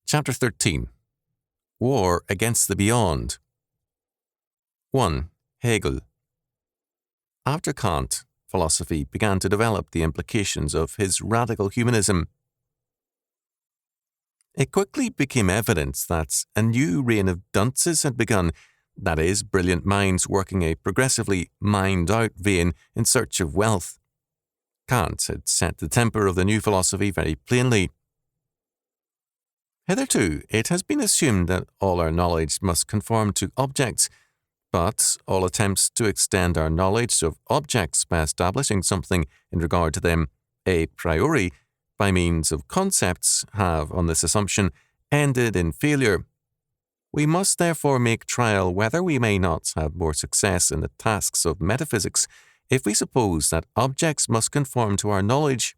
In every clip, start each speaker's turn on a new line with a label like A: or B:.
A: Chapter 13. War Against the Beyond. 1. Hegel. After Kant, philosophy began to develop the implications of his radical humanism. It quickly became evident that a new reign of dunces had begun, that is, brilliant minds working a progressively mined-out vein in search of wealth. Kant had set the temper of the new philosophy very plainly. Hitherto, it has been assumed that all our knowledge must conform to objects, but all attempts to extend our knowledge of objects by establishing something in regard to them a priori by means of concepts have, on this assumption, ended in failure. We must therefore make trial whether we may not have more success in the tasks of metaphysics if we suppose that objects must conform to our knowledge.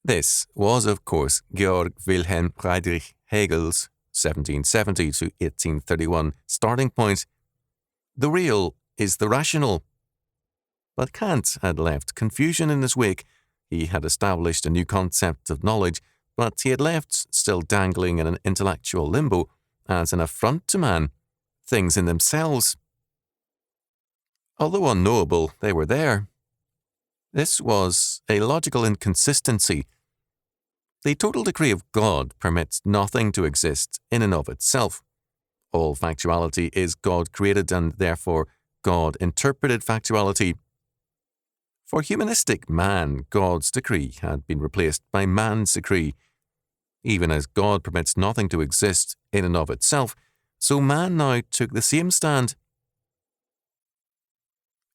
A: This was, of course, Georg Wilhelm Friedrich Hegel's 1770 to 1831 starting point. The real is the rational. But Kant had left confusion in his wake. He had established a new concept of knowledge, but he had left, still dangling in an intellectual limbo, as an affront to man, things in themselves. Although unknowable, they were there. This was a logical inconsistency. The total decree of God permits nothing to exist in and of itself. All factuality is God-created and therefore God-interpreted factuality. For humanistic man, God's decree had been replaced by man's decree. Even as God permits nothing to exist in and of itself, so man now took the same stand.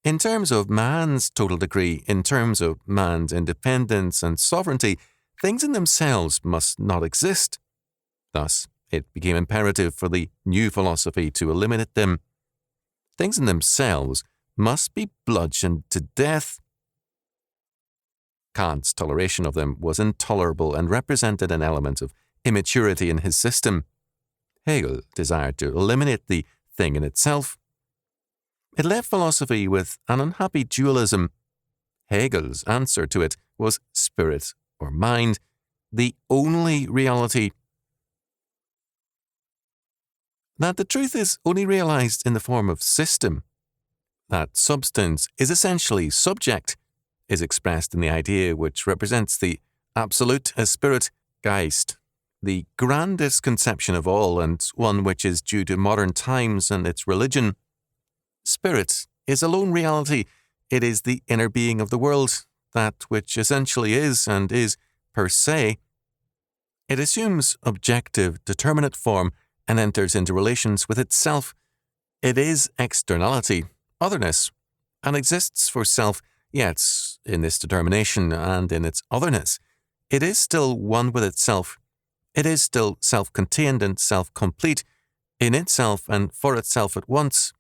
A: In terms of man's total decree, in terms of man's independence and sovereignty, things in themselves must not exist. Thus, it became imperative for the new philosophy to eliminate them. Things in themselves must be bludgeoned to death. Kant's toleration of them was intolerable and represented an element of immaturity in his system. Hegel desired to eliminate the thing in itself. It left philosophy with an unhappy dualism. Hegel's answer to it was spirit or mind, the only reality. That the truth is only realized in the form of system, that substance is essentially subject, is expressed in the idea which represents the absolute as spirit, Geist, the grandest conception of all and one which is due to modern times and its religion. Spirit is alone reality. It is the inner being of the world, that which essentially is and is per se. It assumes objective, determinate form and enters into relations with itself. It is externality, otherness, and exists for self, yet, in this determination and in its otherness, it is still one with itself. It is still self-contained and self-complete, in itself and for itself at once.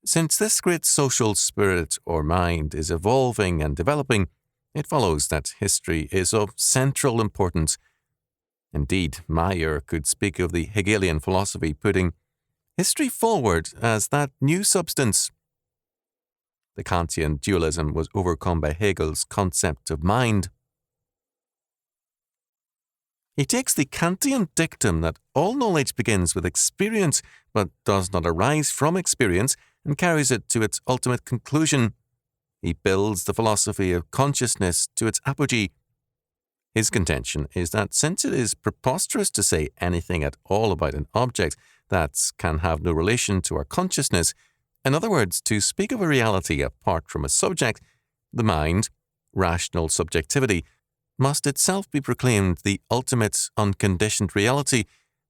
A: Since this great social spirit or mind is evolving and developing, it follows that history is of central importance. Indeed, Meyer could speak of the Hegelian philosophy putting history forward as that new substance. The Kantian dualism was overcome by Hegel's concept of mind. He takes the Kantian dictum that all knowledge begins with experience but does not arise from experience and carries it to its ultimate conclusion. He builds the philosophy of consciousness to its apogee. His contention is that since it is preposterous to say anything at all about an object that can have no relation to our consciousness, in other words, to speak of a reality apart from a subject, the mind, rational subjectivity, must itself be proclaimed the ultimate unconditioned reality,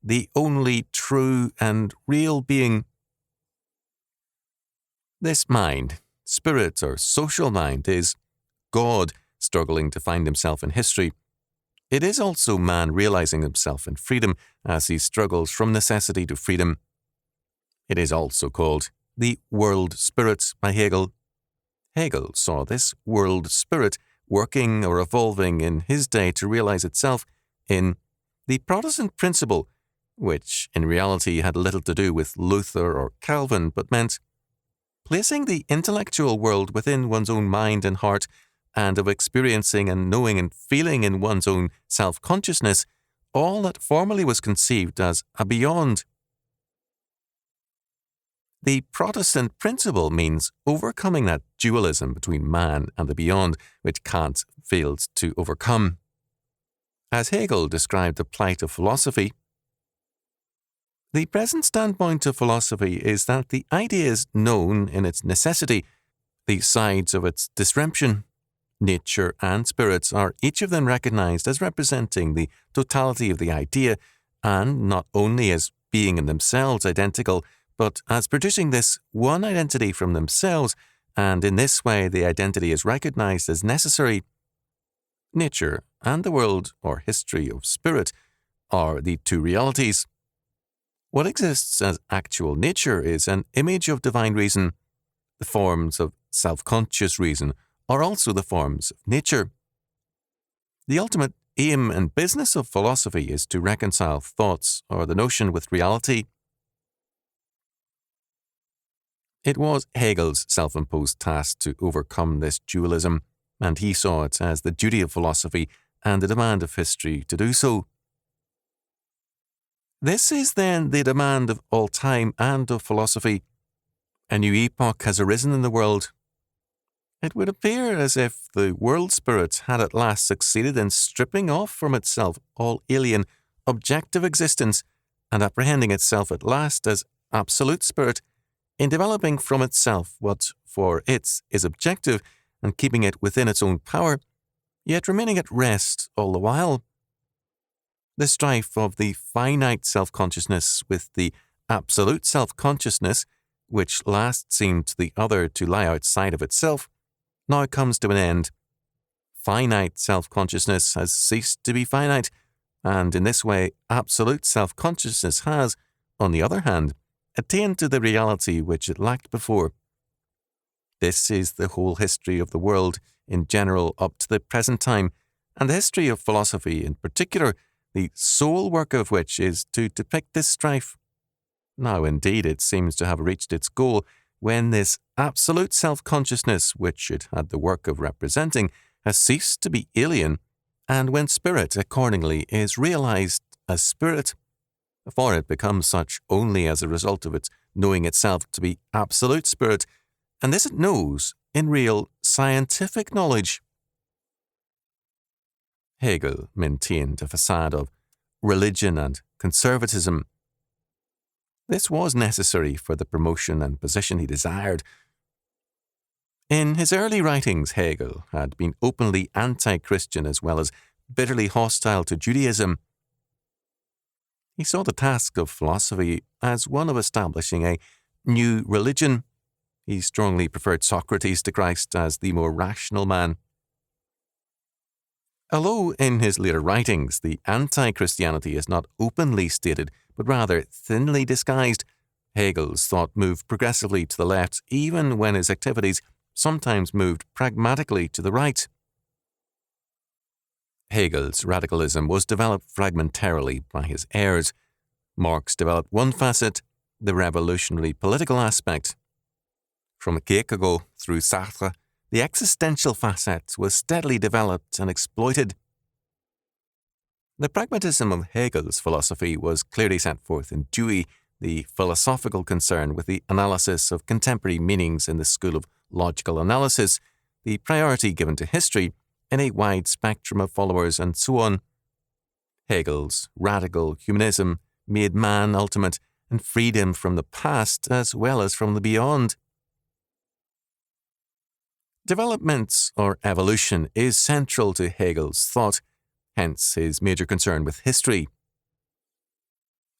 A: the only true and real being. This mind, spirit or social mind, is God struggling to find himself in history. It is also man realizing himself in freedom as he struggles from necessity to freedom. It is also called the world spirit by Hegel. Hegel saw this world spirit working or evolving in his day to realize itself in the Protestant principle, which in reality had little to do with Luther or Calvin, but meant placing the intellectual world within one's own mind and heart and of experiencing and knowing and feeling in one's own self-consciousness all that formerly was conceived as a beyond. The Protestant principle means overcoming that dualism between man and the beyond, which Kant failed to overcome. As Hegel described the plight of philosophy, the present standpoint of philosophy is that the idea is known in its necessity, the sides of its disruption, nature and spirits are each of them recognized as representing the totality of the idea, and not only as being in themselves identical, but as producing this one identity from themselves, and in this way the identity is recognized as necessary. Nature and the world or history of spirit are the two realities. What exists as actual nature is an image of divine reason. The forms of self-conscious reason are also the forms of nature. The ultimate aim and business of philosophy is to reconcile thoughts or the notion with reality. It was Hegel's self-imposed task to overcome this dualism, and he saw it as the duty of philosophy and the demand of history to do so. This is then the demand of all time and of philosophy. A new epoch has arisen in the world. It would appear as if the world spirit had at last succeeded in stripping off from itself all alien, objective existence and apprehending itself at last as absolute spirit, in developing from itself what for it is objective and keeping it within its own power, yet remaining at rest all the while. The strife of the finite self-consciousness with the absolute self-consciousness, which last seemed to the other to lie outside of itself, now comes to an end. Finite self-consciousness has ceased to be finite, and in this way absolute self-consciousness has, on the other hand, attained to the reality which it lacked before. This is the whole history of the world in general up to the present time, and the history of philosophy in particular, the sole work of which is to depict this strife. Now indeed it seems to have reached its goal when this absolute self-consciousness, which it had the work of representing, has ceased to be alien, and when spirit accordingly is realized as spirit, for it becomes such only as a result of its knowing itself to be absolute spirit, and this it knows in real scientific knowledge. Hegel maintained a facade of religion and conservatism. This was necessary for the promotion and position he desired. In his early writings, Hegel had been openly anti-Christian as well as bitterly hostile to Judaism. He saw the task of philosophy as one of establishing a new religion. He strongly preferred Socrates to Christ as the more rational man. Although in his later writings the anti-Christianity is not openly stated, but rather thinly disguised, Hegel's thought moved progressively to the left, even when his activities sometimes moved pragmatically to the right. Hegel's radicalism was developed fragmentarily by his heirs. Marx developed one facet, the revolutionary political aspect. From Kierkegaard through Sartre, the existential facet was steadily developed and exploited. The pragmatism of Hegel's philosophy was clearly set forth in Dewey, the philosophical concern with the analysis of contemporary meanings in the school of logical analysis, the priority given to history in a wide spectrum of followers, and so on. Hegel's radical humanism made man ultimate and freed him from the past as well as from the beyond. Development or evolution is central to Hegel's thought, hence his major concern with history.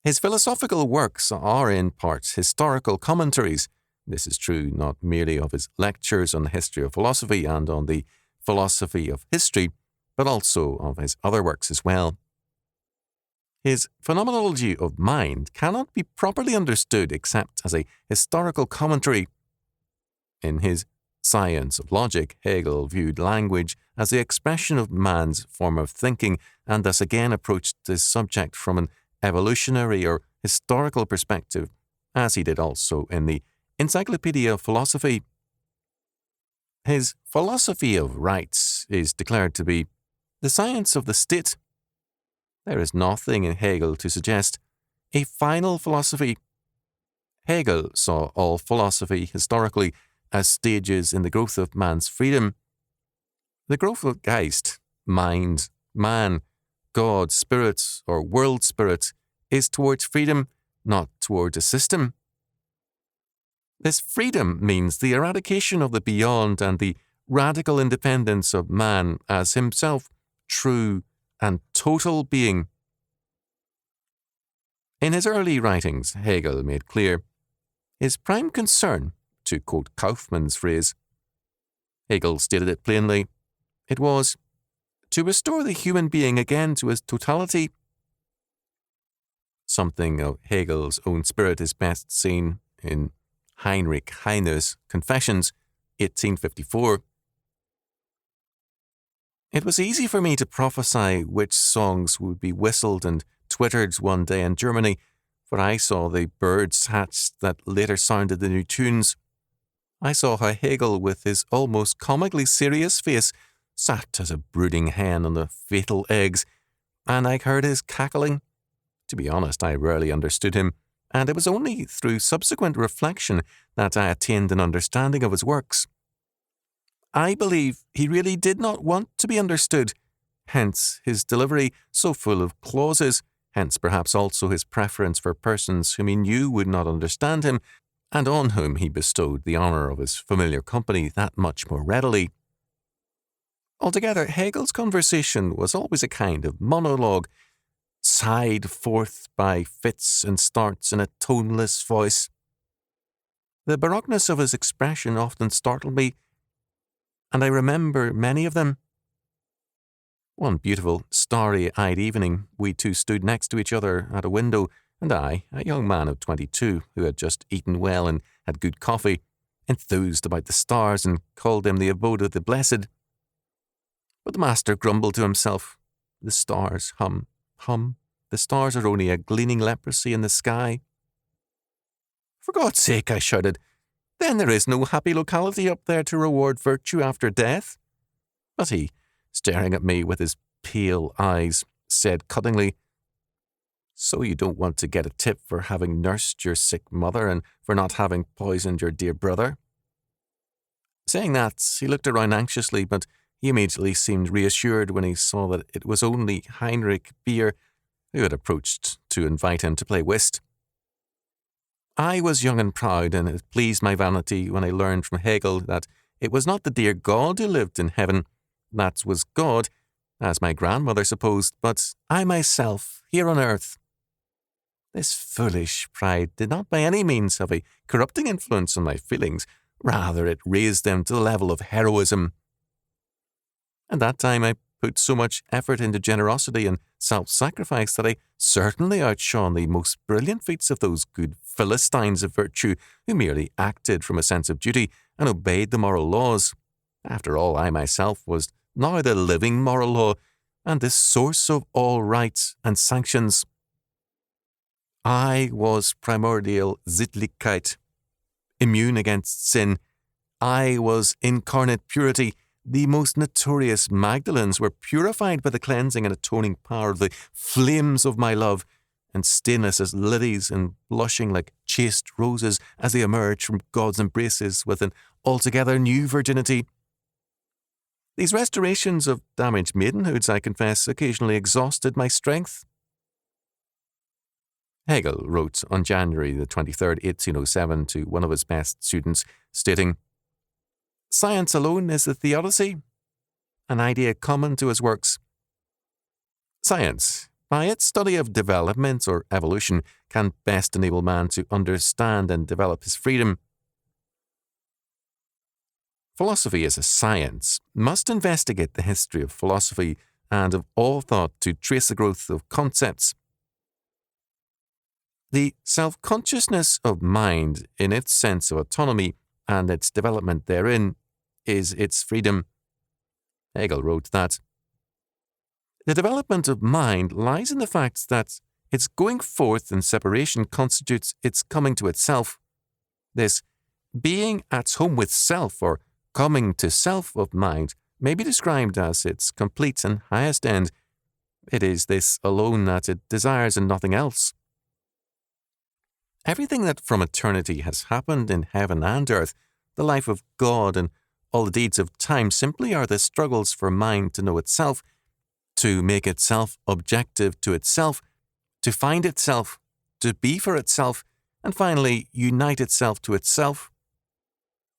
A: His philosophical works are in part historical commentaries. This is true not merely of his lectures on the history of philosophy and on the philosophy of history, but also of his other works as well. His phenomenology of mind cannot be properly understood except as a historical commentary. In his Science of Logic, Hegel viewed language as the expression of man's form of thinking, and thus again approached this subject from an evolutionary or historical perspective, as he did also in the Encyclopedia of Philosophy. His philosophy of rights is declared to be the science of the state. There is nothing in Hegel to suggest a final philosophy. Hegel saw all philosophy historically as stages in the growth of man's freedom. The growth of Geist, mind, man, God, spirit, or world spirit is towards freedom, not towards a system. This freedom means the eradication of the beyond and the radical independence of man as himself true and total being. In his early writings, Hegel made clear his prime concern, to quote Kaufmann's phrase. Hegel stated it plainly. It was to restore the human being again to his totality. Something of Hegel's own spirit is best seen in Heinrich Heine's Confessions, 1854. It was easy for me to prophesy which songs would be whistled and twittered one day in Germany, for I saw the birds hatch that later sounded the new tunes. I saw how Hegel, with his almost comically serious face, sat as a brooding hen on the fatal eggs, and I heard his cackling. To be honest, I rarely understood him, and it was only through subsequent reflection that I attained an understanding of his works. I believe he really did not want to be understood, hence his delivery so full of clauses, hence perhaps also his preference for persons whom he knew would not understand him, and on whom he bestowed the honour of his familiar company that much more readily. Altogether, Hegel's conversation was always a kind of monologue, sighed forth by fits and starts in a toneless voice. The baroqueness of his expression often startled me, and I remember many of them. One beautiful, starry-eyed evening, we two stood next to each other at a window, and I, a young man of 22, who had just eaten well and had good coffee, enthused about the stars and called them the abode of the blessed. But the master grumbled to himself, "The stars, hum, hum, the stars are only a gleaming leprosy in the sky." "For God's sake," I shouted, "then there is no happy locality up there to reward virtue after death." But he, staring at me with his pale eyes, said cuttingly, "So you don't want to get a tip for having nursed your sick mother and for not having poisoned your dear brother?" Saying that, he looked around anxiously, but he immediately seemed reassured when he saw that it was only Heinrich Beer who had approached to invite him to play whist. I was young and proud, and it pleased my vanity when I learned from Hegel that it was not the dear God who lived in heaven. That was God, as my grandmother supposed, but I myself, here on earth. This foolish pride did not by any means have a corrupting influence on my feelings. Rather, it raised them to the level of heroism. At that time, I put so much effort into generosity and self-sacrifice that I certainly outshone the most brilliant feats of those good Philistines of virtue who merely acted from a sense of duty and obeyed the moral laws. After all, I myself was now the living moral law and the source of all rights and sanctions. I was primordial Sittlichkeit, immune against sin. I was incarnate purity. The most notorious Magdalens were purified by the cleansing and atoning power of the flames of my love, and stainless as lilies and blushing like chaste roses as they emerged from God's embraces with an altogether new virginity. These restorations of damaged maidenhoods, I confess, occasionally exhausted my strength. Hegel wrote on January the 23rd, 1807 to one of his best students, stating, "Science alone is the theodicy, an idea common to his works. Science, by its study of development or evolution, can best enable man to understand and develop his freedom. Philosophy as a science must investigate the history of philosophy and of all thought to trace the growth of concepts. The self-consciousness of mind in its sense of autonomy and its development therein is its freedom." Hegel wrote that the development of mind lies in the fact that its going forth in separation constitutes its coming to itself. This being at home with self, or coming to self of mind may be described as its complete and highest end. It is this alone that it desires and nothing else. Everything that from eternity has happened in heaven and earth, the life of God and all the deeds of time simply are the struggles for mind to know itself, to make itself objective to itself, to find itself, to be for itself, and finally unite itself to itself.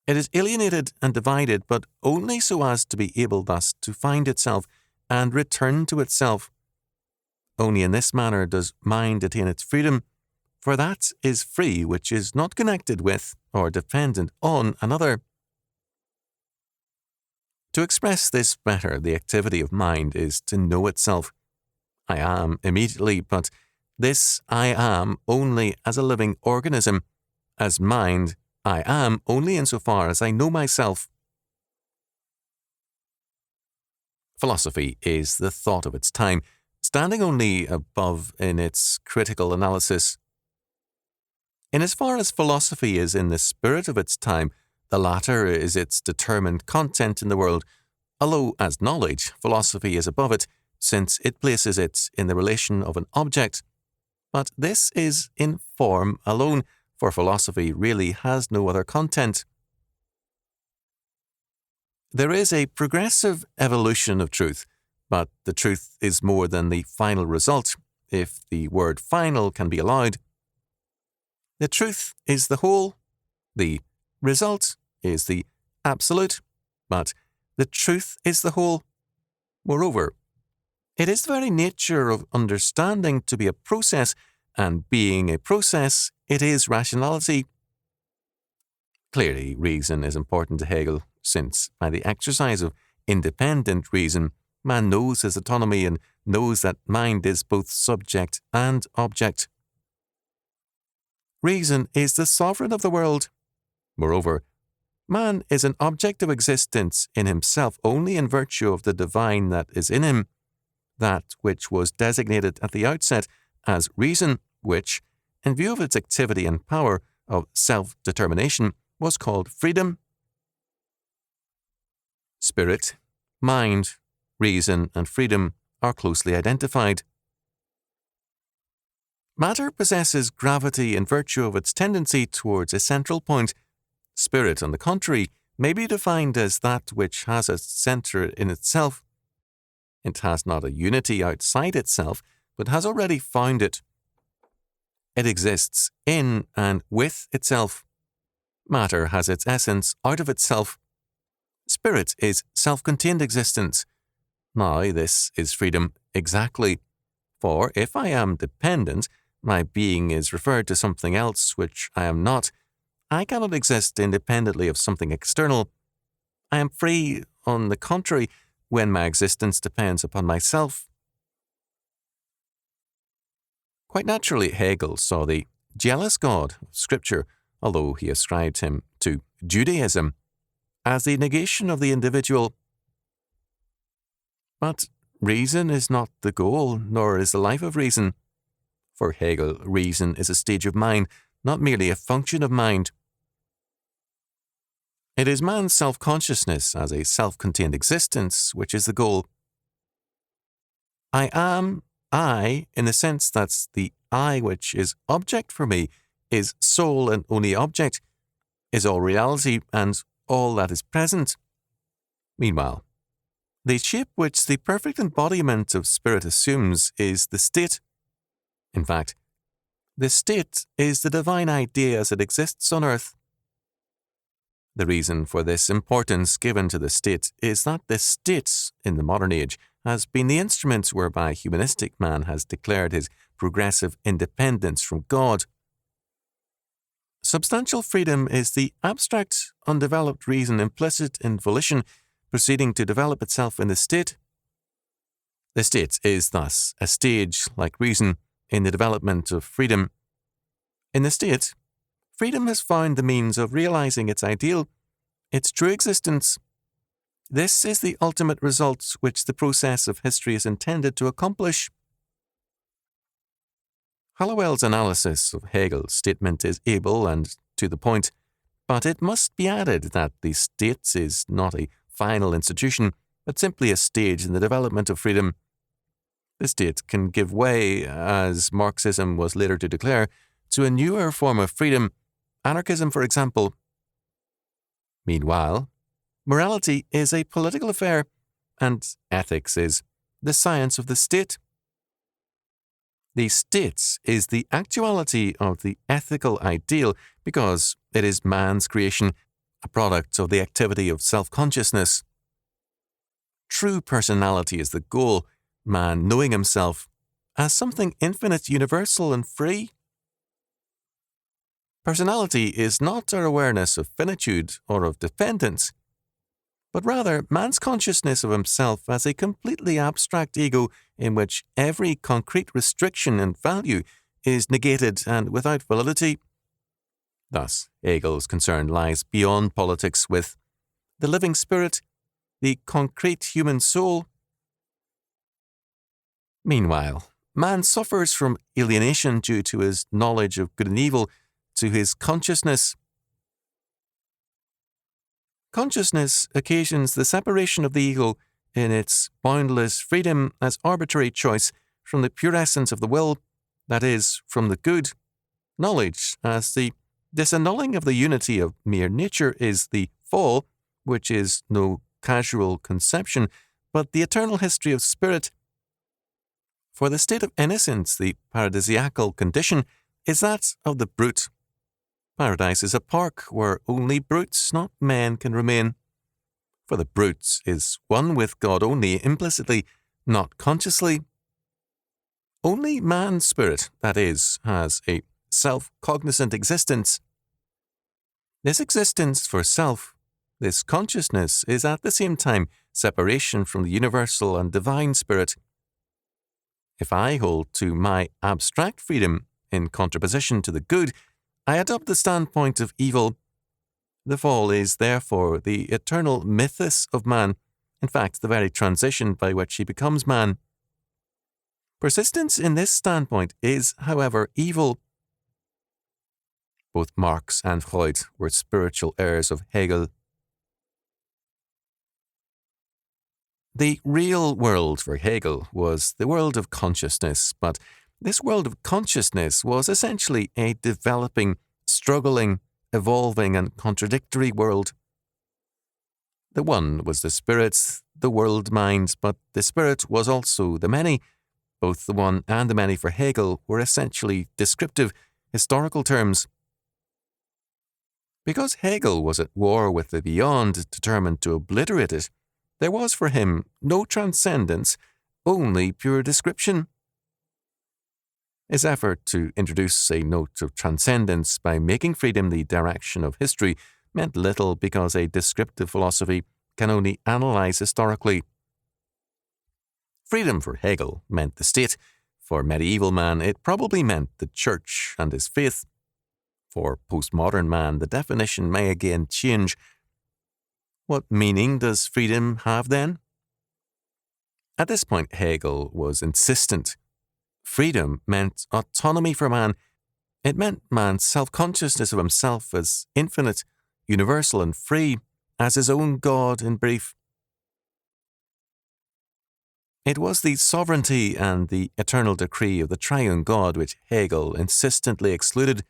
A: It is alienated and divided, but only so as to be able thus to find itself and return to itself. Only in this manner does mind attain its freedom, for that is free which is not connected with or dependent on another. To express this better, the activity of mind is to know itself. I am immediately, but this I am only as a living organism. As mind, I am only insofar as I know myself. Philosophy is the thought of its time, standing only above in its critical analysis. In as far as philosophy is in the spirit of its time, the latter is its determined content in the world, although as knowledge, philosophy is above it, since it places it in the relation of an object. But this is in form alone, for philosophy really has no other content. There is a progressive evolution of truth, but the truth is more than the final result, if the word final can be allowed. The truth is the whole, the result is the absolute, but the truth is the whole. Moreover, it is the very nature of understanding to be a process, and being a process, it is rationality. Clearly, reason is important to Hegel, since by the exercise of independent reason, man knows his autonomy and knows that mind is both subject and object. Reason is the sovereign of the world. Moreover, man is an object of existence in himself only in virtue of the divine that is in him, that which was designated at the outset as reason, which, in view of its activity and power of self-determination, was called freedom. Spirit, mind, reason, and freedom are closely identified. Matter possesses gravity in virtue of its tendency towards a central point. Spirit, on the contrary, may be defined as that which has a centre in itself. It has not a unity outside itself, but has already found it. It exists in and with itself. Matter has its essence out of itself. Spirit is self-contained existence. Now this is freedom exactly, for if I am dependent, my being is referred to something else which I am not. I cannot exist independently of something external. I am free, on the contrary, when my existence depends upon myself. Quite naturally, Hegel saw the jealous God of Scripture, although he ascribed him to Judaism, as the negation of the individual. But reason is not the goal, nor is the life of reason. For Hegel, reason is a stage of mind, not merely a function of mind. It is man's self-consciousness as a self-contained existence which is the goal. I am I in the sense that the I which is object for me is sole and only object, is all reality and all that is present. Meanwhile, the shape which the perfect embodiment of spirit assumes is the state. In fact, the state is the divine idea as it exists on earth. The reason for this importance given to the state is that the state, in the modern age, has been the instrument whereby humanistic man has declared his progressive independence from God. Substantial freedom is the abstract, undeveloped reason implicit in volition proceeding to develop itself in the state. The state is thus a stage, like reason, in the development of freedom. In the state, freedom has found the means of realizing its ideal, its true existence. This is the ultimate result which the process of history is intended to accomplish. Hallowell's analysis of Hegel's statement is able and to the point. But it must be added that the state is not a final institution, but simply a stage in the development of freedom. The state can give way, as Marxism was later to declare, to a newer form of freedom, anarchism, for example. Meanwhile, morality is a political affair, and ethics is the science of the state. The state is the actuality of the ethical ideal because it is man's creation, a product of the activity of self-consciousness. True personality is the goal, man knowing himself as something infinite, universal, and free. Personality is not our awareness of finitude or of dependence, but rather man's consciousness of himself as a completely abstract ego in which every concrete restriction and value is negated and without validity. Thus, Hegel's concern lies beyond politics with the living spirit, the concrete human soul. Meanwhile, man suffers from alienation due to his knowledge of good and evil, to his consciousness. Consciousness occasions the separation of the ego in its boundless freedom as arbitrary choice from the pure essence of the will, that is, from the good. Knowledge, as the disannulling of the unity of mere nature, is the fall, which is no casual conception, but the eternal history of spirit. For the state of innocence, the paradisiacal condition, is that of the brute. Paradise is a park where only brutes, not men, can remain. For the brute is one with God only, implicitly, not consciously. Only man's spirit, that is, has a self-cognizant existence. This existence for self, this consciousness, is at the same time separation from the universal and divine spirit. If I hold to my abstract freedom in contraposition to the good, I adopt the standpoint of evil. The fall is therefore the eternal mythos of man, in fact, the very transition by which he becomes man. Persistence in this standpoint is, however, evil. Both Marx and Freud were spiritual heirs of Hegel. The real world for Hegel was the world of consciousness, but this world of consciousness was essentially a developing, struggling, evolving, and contradictory world. The one was the spirit, the world mind, but the spirit was also the many. Both the one and the many for Hegel were essentially descriptive, historical terms. Because Hegel was at war with the beyond, determined to obliterate it, there was for him no transcendence, only pure description. His effort to introduce a note of transcendence by making freedom the direction of history meant little because a descriptive philosophy can only analyze historically. Freedom for Hegel meant the state. For medieval man, it probably meant the church and his faith. For postmodern man, the definition may again change. What meaning does freedom have then? At this point, Hegel was insistent. Freedom meant autonomy for man. It meant man's self-consciousness of himself as infinite, universal, and free, as his own God, in brief. It was the sovereignty and the eternal decree of the triune God which Hegel insistently excluded.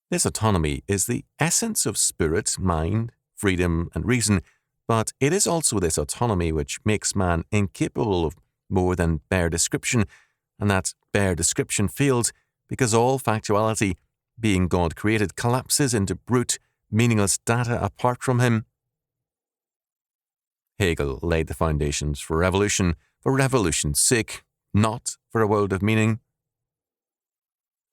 A: This autonomy is the essence of spirit, mind, freedom, and reason, but it is also this autonomy which makes man incapable of more than bare description, and that bare description fails because all factuality, being God created, collapses into brute, meaningless data apart from him. Hegel laid the foundations for revolution's sake, not for a world of meaning.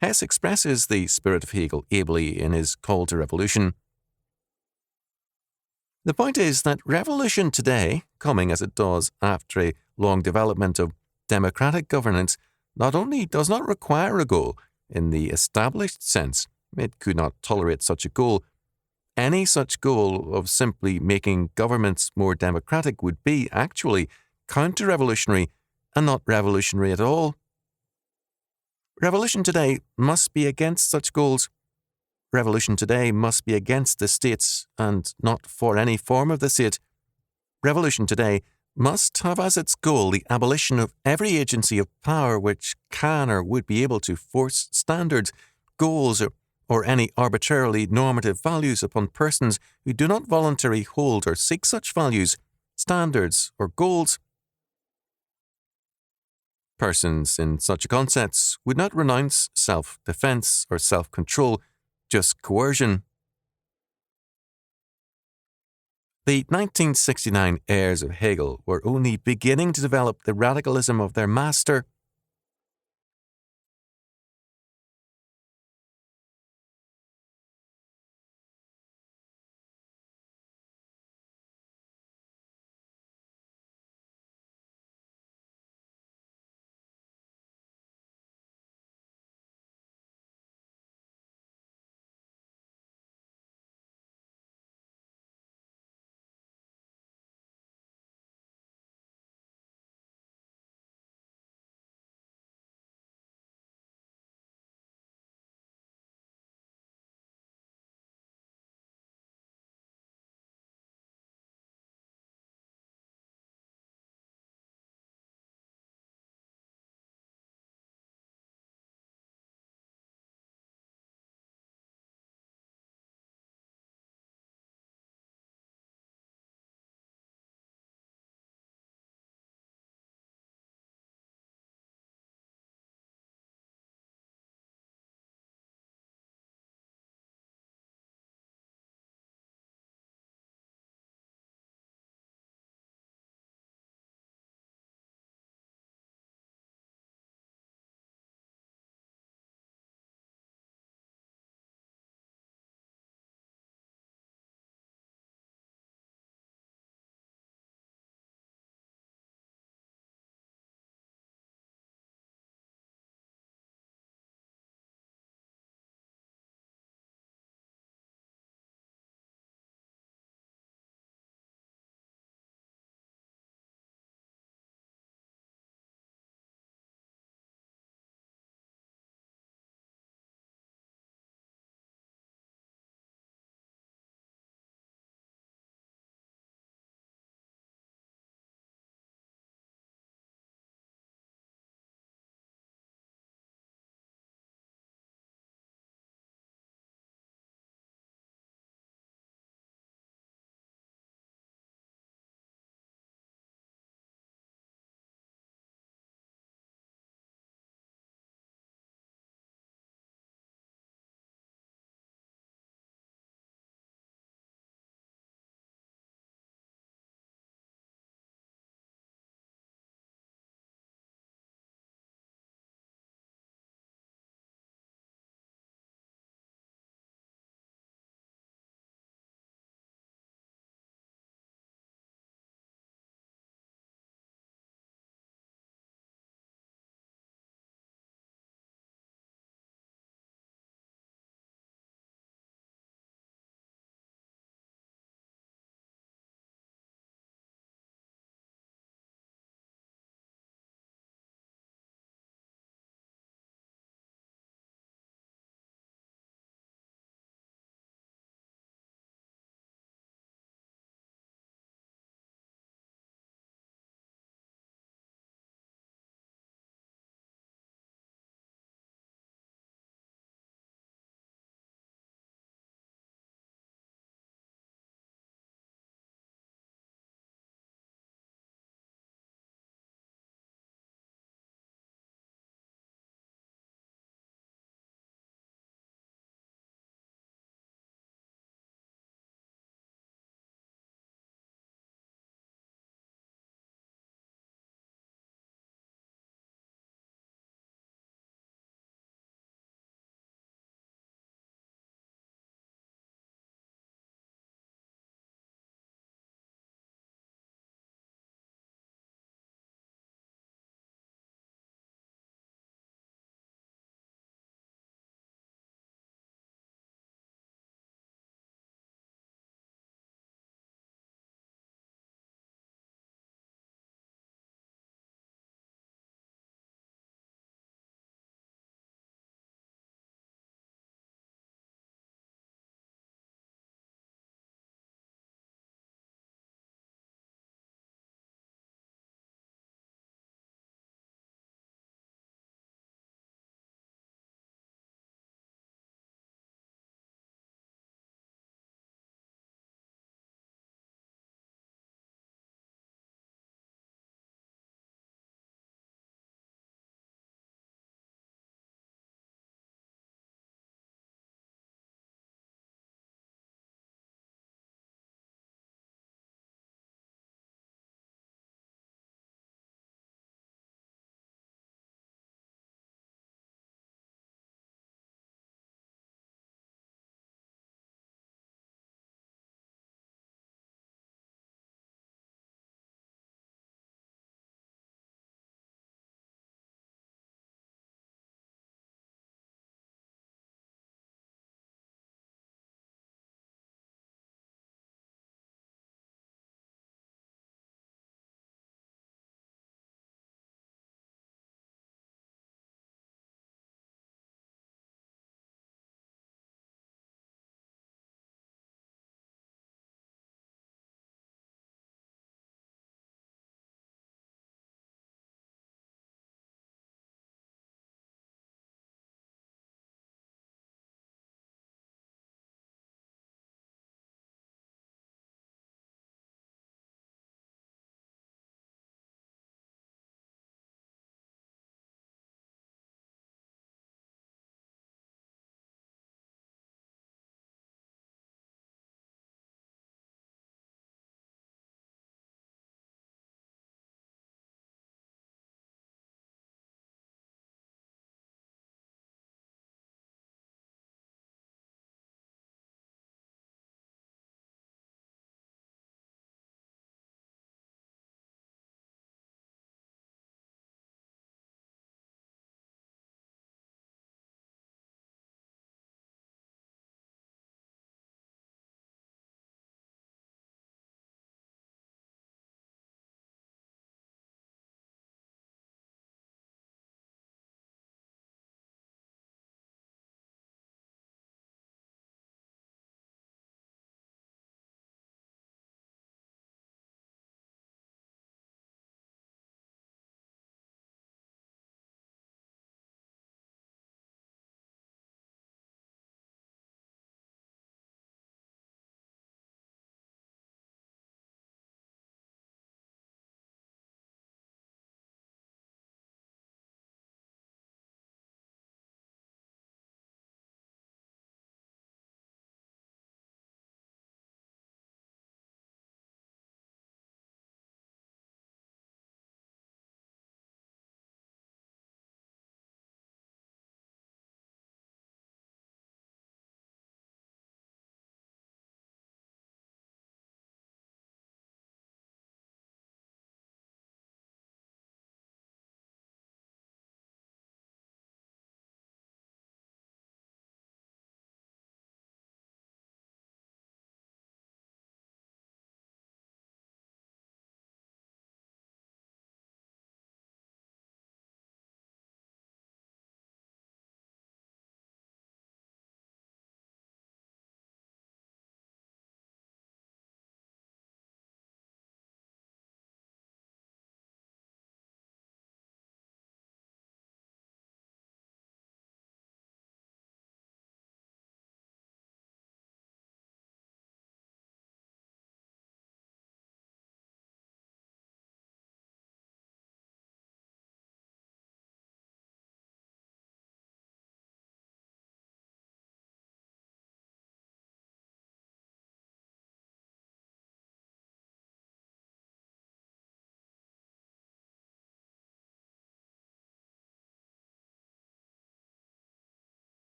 A: Hess expresses the spirit of Hegel ably in his call to revolution. The point is that revolution today, coming as it does after a long development of democratic governance, not only does not require a goal in the established sense, it could not tolerate such a goal. Any such goal of simply making governments more democratic would be actually counter-revolutionary and not revolutionary at all. Revolution today must be against such goals. revolution today must be against the state and not for any form of the state. Revolution today must have as its goal the abolition of every agency of power which can or would be able to force standards, goals, or any arbitrarily normative values upon persons who do not voluntarily hold or seek such values, standards, or goals. Persons in such concepts would not renounce self-defense or self-control, just coercion. The 1969 heirs of Hegel were only beginning to develop the radicalism of their master